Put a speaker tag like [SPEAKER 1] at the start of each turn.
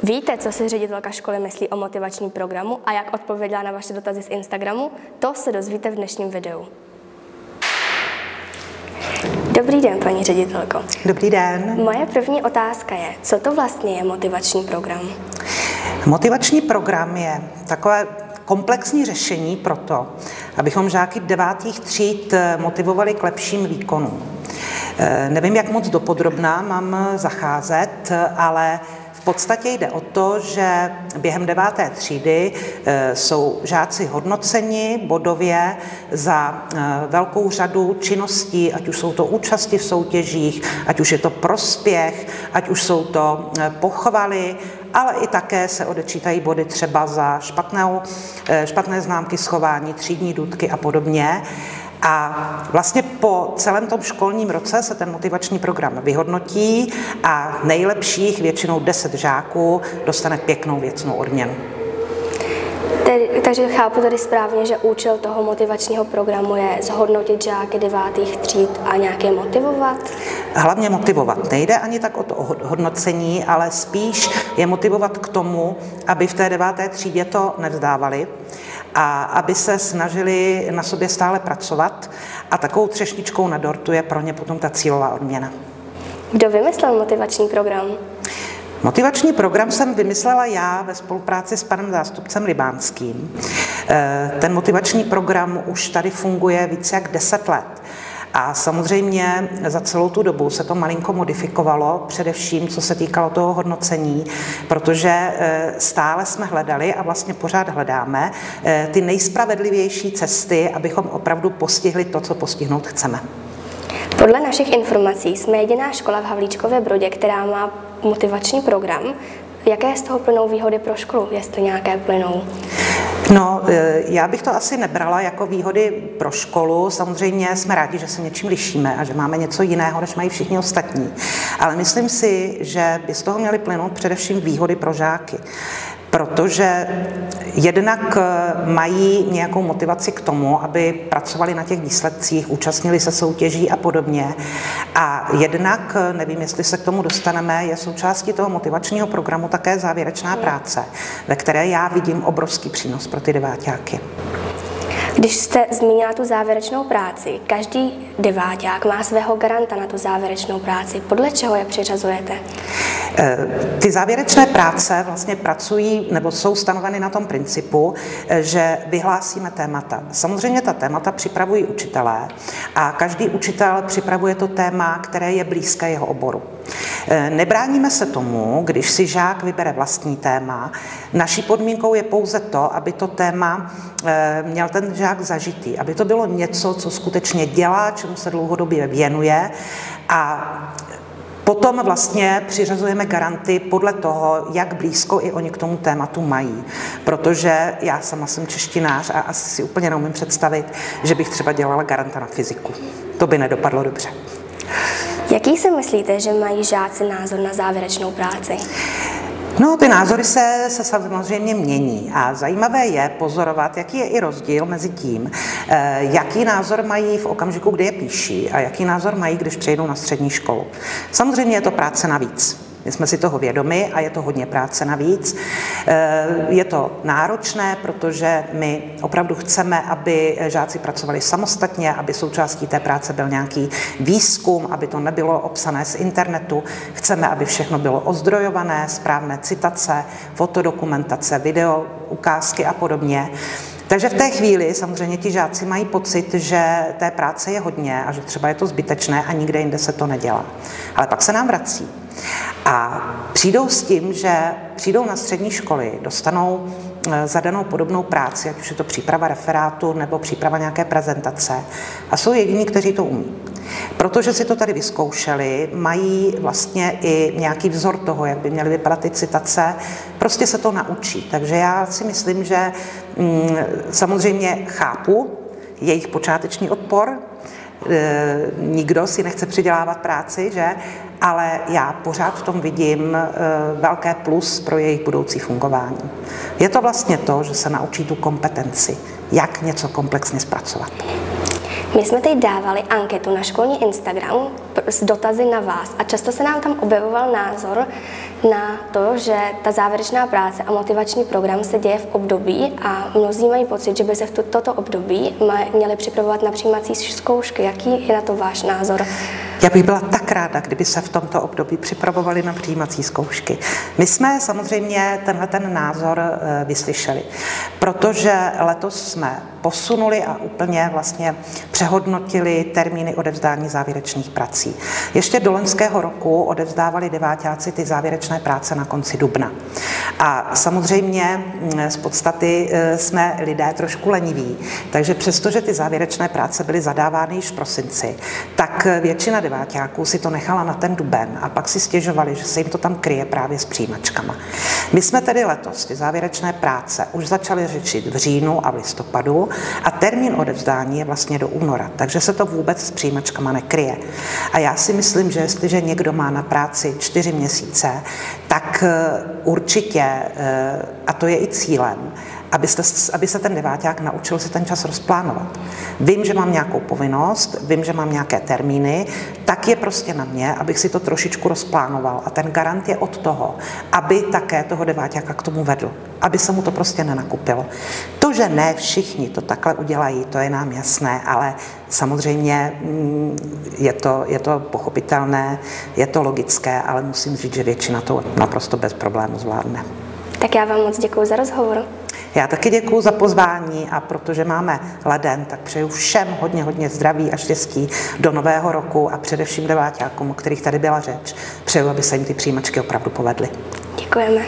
[SPEAKER 1] Víte, co si ředitelka školy myslí o motivačním programu a jak odpověděla na vaše dotazy z Instagramu? To se dozvíte v dnešním videu. Dobrý den, paní ředitelko.
[SPEAKER 2] Dobrý den.
[SPEAKER 1] Moje první otázka je, co to vlastně je motivační program?
[SPEAKER 2] Motivační program je takové komplexní řešení pro to, abychom žáky 9. tříd motivovali k lepším výkonům. Nevím, jak moc dopodrobná mám zacházet, ale v podstatě jde o to, že během 9. třídy jsou žáci hodnoceni bodově za velkou řadu činností, ať už jsou to účasti v soutěžích, ať už je to prospěch, ať už jsou to pochvaly, ale i také se odečítají body třeba za špatné známky schování, třídní důtky a podobně. A vlastně po celém tom školním roce se ten motivační program vyhodnotí a nejlepších, většinou 10 žáků, dostane pěknou věcnou odměnu.
[SPEAKER 1] Takže chápu tady správně, že účel toho motivačního programu je zhodnotit žáky 9. tříd a nějak je motivovat?
[SPEAKER 2] Hlavně motivovat. Nejde ani tak o to hodnocení, ale spíš je motivovat k tomu, aby v té 9. třídě to nevzdávali a aby se snažili na sobě stále pracovat a takovou třešničkou na dortu je pro ně potom ta cílová odměna.
[SPEAKER 1] Kdo vymyslel motivační program?
[SPEAKER 2] Motivační program jsem vymyslela já ve spolupráci s panem zástupcem Libánským. Ten motivační program už tady funguje více jak 10 let. A samozřejmě za celou tu dobu se to malinko modifikovalo, především co se týkalo toho hodnocení, protože stále jsme hledali a vlastně pořád hledáme ty nejspravedlivější cesty, abychom opravdu postihli to, co postihnout chceme.
[SPEAKER 1] Podle našich informací jsme jediná škola v Havlíčkově Brodě, která má motivační program. Jaké z toho plynou výhody pro školu, jestli nějaké plynou?
[SPEAKER 2] No, já bych to asi nebrala jako výhody pro školu. Samozřejmě jsme rádi, že se něčím lišíme a že máme něco jiného, než mají všichni ostatní. Ale myslím si, že by z toho měly plynout především výhody pro žáky. Protože jednak mají nějakou motivaci k tomu, aby pracovali na těch výsledcích, účastnili se soutěží a podobně. A jednak, nevím, jestli se k tomu dostaneme, je součástí toho motivačního programu také závěrečná práce, ve které já vidím obrovský přínos pro ty deváťáky.
[SPEAKER 1] Když jste zmínila tu závěrečnou práci, každý deváťák má svého garanta na tu závěrečnou práci. Podle čeho je přiřazujete?
[SPEAKER 2] Ty závěrečné práce vlastně pracují nebo jsou stanoveny na tom principu, že vyhlásíme témata. Samozřejmě ta témata připravují učitelé a každý učitel připravuje to téma, které je blízké jeho oboru. Nebráníme se tomu, když si žák vybere vlastní téma. Naší podmínkou je pouze to, aby to téma měl ten žák zažitý, aby to bylo něco, co skutečně dělá, čemu se dlouhodobě věnuje a potom vlastně přiřazujeme garanty podle toho, jak blízko i oni k tomu tématu mají. Protože já sama jsem češtinář a asi si úplně neumím představit, že bych třeba dělala garanta na fyziku. To by nedopadlo dobře.
[SPEAKER 1] Jaký si myslíte, že mají žáci názor na závěrečnou práci?
[SPEAKER 2] No, ty názory se samozřejmě mění a zajímavé je pozorovat, jaký je i rozdíl mezi tím, jaký názor mají v okamžiku, kdy je píší a jaký názor mají, když přejdou na střední školu. Samozřejmě je to práce navíc. My jsme si toho vědomi a je to hodně práce navíc. Je to náročné, protože my opravdu chceme, aby žáci pracovali samostatně, aby součástí té práce byl nějaký výzkum, aby to nebylo obsané z internetu. Chceme, aby všechno bylo ozdrojované, správné citace, fotodokumentace, video, ukázky a podobně. Takže v té chvíli samozřejmě ti žáci mají pocit, že té práce je hodně a že třeba je to zbytečné a nikde jinde se to nedělá. Ale pak se nám vrací. A přijdou s tím, že přijdou na střední školy, dostanou zadanou podobnou práci, ať už je to příprava referátu nebo příprava nějaké prezentace a jsou jediní, kteří to umí. Protože si to tady vyzkoušeli, mají vlastně i nějaký vzor toho, jak by měly vypadat ty citace, prostě se to naučí. Takže já si myslím, že samozřejmě chápu jejich počáteční odpor, nikdo si nechce přidělávat práci, že? Ale já pořád v tom vidím velké plus pro jejich budoucí fungování. Je to vlastně to, že se naučí tu kompetenci, jak něco komplexně zpracovat.
[SPEAKER 1] My jsme teď dávali anketu na školní Instagram s dotazy na vás a často se nám tam objevoval názor na to, že ta závěrečná práce a motivační program se děje v období a mnozí mají pocit, že by se v toto období měli připravovat na přijímací zkoušky. Jaký je na to váš názor?
[SPEAKER 2] Já bych byla tak ráda, kdyby se v tomto období připravovali na přijímací zkoušky. My jsme samozřejmě ten názor vyslyšeli, protože letos jsme posunuli a úplně vlastně přehodnotili termíny odevzdání závěrečných prací. Ještě do loňského roku odevzdávali deváťáci ty závěrečné práce na konci dubna. A samozřejmě z podstaty jsme lidé trošku leniví, takže přestože ty závěrečné práce byly zadávány již v prosinci, tak většina deváťáků si to nechala na ten duben a pak si stěžovali, že se jim to tam kryje právě s přijímačkama. My jsme tedy letos ty závěrečné práce už začali řešit v říjnu a v listopadu a termín odevzdání je vlastně do února, takže se to vůbec s přijímačkama nekryje. A já si myslím, že jestliže někdo má na práci 4 měsíce, tak určitě, a to je i cílem, aby se ten deváťák naučil si ten čas rozplánovat. Vím, že mám nějakou povinnost, vím, že mám nějaké termíny, tak je prostě na mě, abych si to trošičku rozplánoval. A ten garant je od toho, aby také toho deváťáka k tomu vedl, aby se mu to prostě nenakupilo. To, že ne všichni to takhle udělají, to je nám jasné, ale samozřejmě je to pochopitelné, je to logické, ale musím říct, že většina to naprosto bez problému zvládne.
[SPEAKER 1] Tak já vám moc děkuji za rozhovor.
[SPEAKER 2] Já taky děkuji za pozvání a protože máme leden, tak přeju všem hodně zdraví a štěstí do nového roku a především deváťákům, o kterých tady byla řeč. Přeju, aby se jim ty přijímačky opravdu povedly.
[SPEAKER 1] Děkujeme.